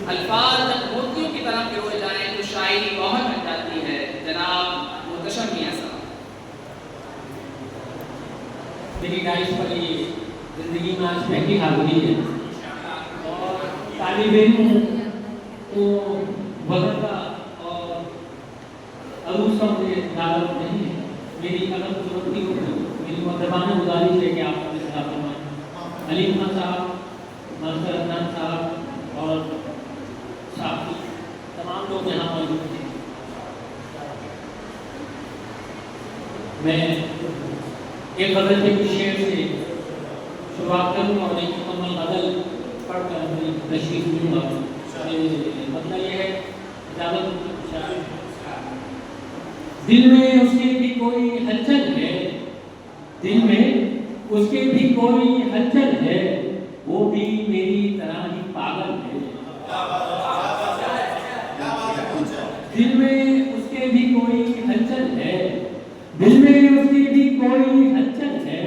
الفاظ جب موتیوں کی طرح پروئے جائیں تو شاعری گوہر بن جاتی ہے. جناب محتشم میاں صاحب. میری 22 والی زندگی میں آج پہلی حاضری ہے اور طالب علم کو وقت کا اور عروج کا مجھے تعلق نہیں ہے. میری قلم ضرورتی ہو میری مہربانہ گزارش ہے کہ آپ اپنے خلاف فرمائیں. علیم خان صاحب، منصور عدنان صاحب اور صاحب تمام لوگ یہاں موجود ہیں. میں ایک غزل کے کچھ شعر سے شروعات کروں اور ایک مکمل غزل پڑھ کر اپنی تشریح دوں گا. مطلب یہ ہے دل میں اس کے بھی کوئی ہلچل ہے، دل میں اس کے بھی کوئی ہلچل ہے، وہ بھی میری طرح ہی پاگل ہے. دل میں اس کے بھی کوئی ہلچل ہے، دل میں اس کی بھی کوئی ہلچل ہے،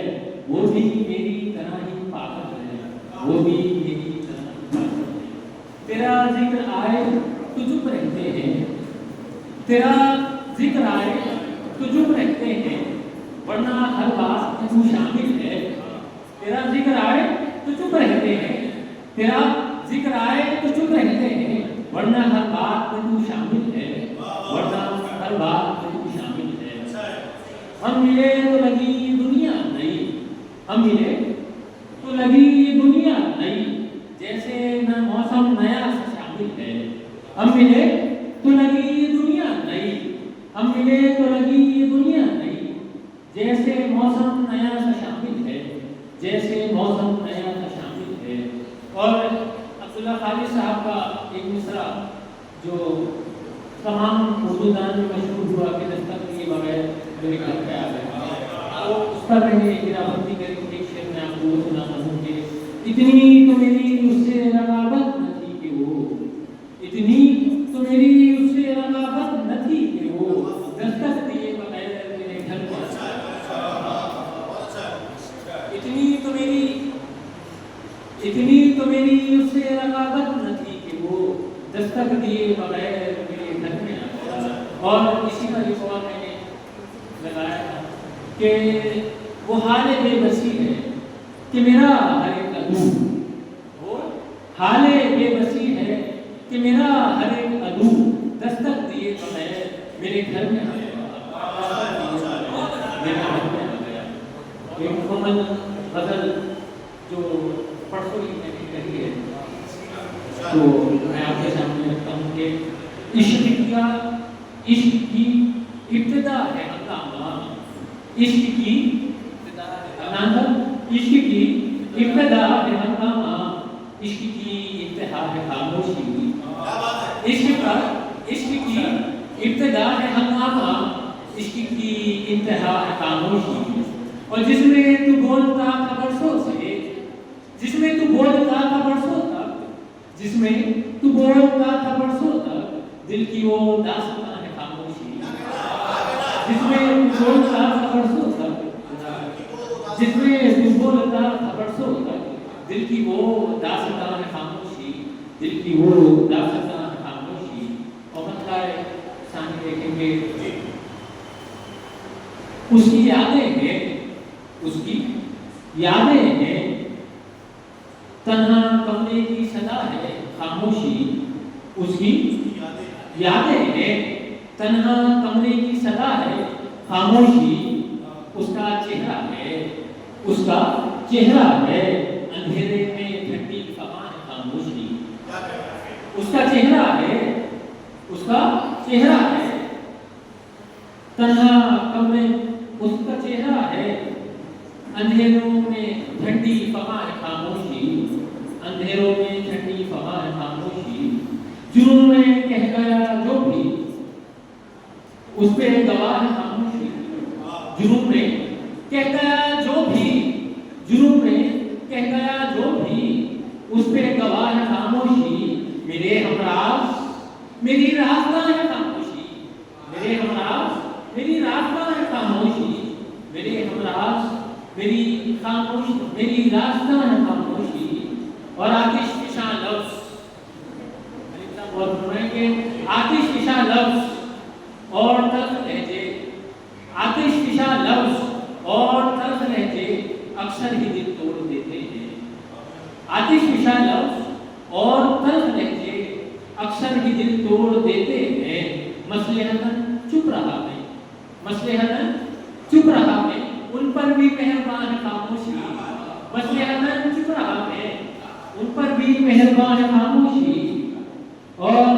وہ بھی میری طرح ہی پاگل ہے، وہ بھی میری طرح ہی پاگل ہے. تیرا ذکر آئے تو چپ رہتے ہیں، تیرا ذکر آئے تو چپ رہتے ہیں، ورنہ ہر بات میں تو شامل ہے. تیرا ذکر آئے تو چپ رہتے ہیں، تیرا ذکر آئے تو چپ رہتے ہیں، ورنہ ہر بات میں تو شامل ہے، ورنہ ہر بات میں تو شامل ہے. ہم ملے تو لگی دنیا نئی، ہم ملے تو لگی دنیا نئی، جیسے نہ موسم نیا سے شامل ہے. ہم ملے تو لگی دنیا نئی، ہم ملے تو لگی دنیا نئی، جیسے موسم نیا سے شامل ہے، جیسے موسم نیا سے شامل ہے. اور عبداللہ خالد صاحب کا ایک مصرع جو تمام اردو دان میں مشہور ہوا کہ دستک کے بغیر میرے گھر پہ آ گیا، تو اس پر میں نے گراوتی کری. ایک شعر میں آپ کو سنا ہوں کہ اتنی تو میری اس سے رقابت نہ تھی کہ وہ، اتنی تو میری اس سے رقابت نہ تھی کہ وہ دستک دیے بغیر میرے گھر پہ آ گیا. اتنی تو میری اس سے رقابت نہ تھی کہ وہ دستک دیے بغیر میرے گھر میں آ گیا. اور اسی کا لکھوا میں نے لگایا تھا کہ وہ حال بے بسی ہے کہ میرا ہر ایک عدو، وہ حال بے بسی ہے کہ میرا ہر ایک عدو دستک دیے بغیر میرے گھر میں آ گیا. ایک مکمل غزل جو پرسوں ہی میں نے کہی ہے تو میں آپ کے سامنے رکھتا ہوں کہ عشق کی ابتدا ہے ہنگامہ، عشق کی ابتدا ہے ہنگامہ، عشق کی انتہا ہے خاموشی. عشق کی ابتدا ہے ہنگامہ، عشق کی انتہا ہے خاموشی. اور جس میں تو بولتا تھا برسوں سے، جس میں تو بولتا تھا برسوں تک، جس میں تو بولتا تھا برسوں تک، دل کی وہ داستان ہے خاموشی. جس میں تو بولتا تھا برسوں تک، جس میں تو بولتا تھا برسوں تک، دل کی وہ داستان ہے خاموشی، دل کی وہ داستان ہے خاموشی. اور مطلع ثانی دیکھیں گے اس کی یادیں ہیں، اس کی یادیں ہیں، تنہا کمرے کی صدا ہے خاموشی. اس کی یادیں ہیں، تنہا کمرے کی صدا ہے خاموشی. اس کا چہرہ ہے، اس کا چہرہ ہے، اندھیرے میں ٹھنڈی فضا ہے خاموشی. اس کا چہرہ ہے، اس کا چہرہ ہے، تنہا کمرے، اس کا چہرہ ہے، اندھیروں میں ٹھنڈی فضا ہے خاموشی. اندھیروں میں ٹھنڈی فضا ہے خاموشی. جنوں میں کہہ گیا جو بھی اس پہ گواہ ہے خاموشی. جنوں میں کہہ گیا جو بھی، جنوں میں کہہ گیا جو بھی، اس پہ گواہ ہے خاموشی. میرے ہمراز میری راستہ ہے خاموشی، میرے ہمراز میری راستہ ہے خاموشی. میرے ہمراز میری خاموشی، میری راستہ ہے خاموشی. اور آتش فشاں لفظ اور فرمائیں کہ آتش فشاں لفظ اور تلخ لہجے، آتش فشاں لفظ اور تلخ لہجے اکثر ہی دل توڑ دیتے ہیں۔ آتش فشاں لفظ اور تلخ لہجے اکثر ہی دل توڑ دیتے ہیں۔ مصلحتاً چپ رہا میں، مصلحتاً چپ رہا میں، ان پر بھی مہربان خاموشی، مصلحتاً چپ رہا میں، ان پر بھی مہربان خاموشی، اور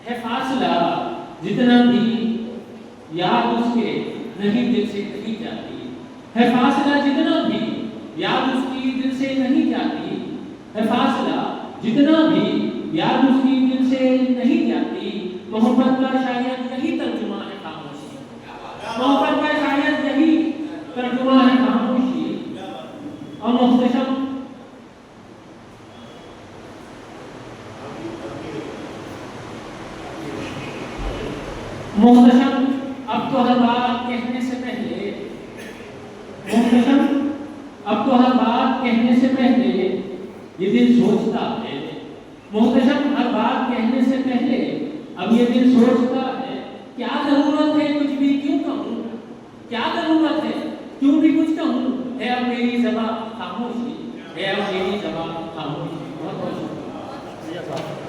ہے فاصلہ جتنا بھی یاد اس کے نہیں دل سے نہیں جاتی، ہے فاصلہ جتنا بھی یاد اس کی دل سے نہیں جاتی، ہے فاصلہ جتنا بھی یاد اس کی دل سے نہیں جاتی۔ محبت کا شاید یہی ترجمہ ہے خاموشی، محبت کا شاید یہی ترجمہ ہے خاموشی۔ اور محتشم محتشم اب تو ہر بات کہنے سے پہلے، محتشم اب تو ہر بات کہنے سے پہلے یہ دل سوچتا ہے، محتشم ہر بات کہنے سے پہلے اب یہ دل سوچتا ہے، کیا ضرورت ہے کچھ بھی کیوں کہوں، کیا ضرورت ہے کیوں بھی کچھ کہوں، ہے اب میری زبان خاموشی، ہے اب میری زبان خاموشی۔ بہت بہت شکریہ۔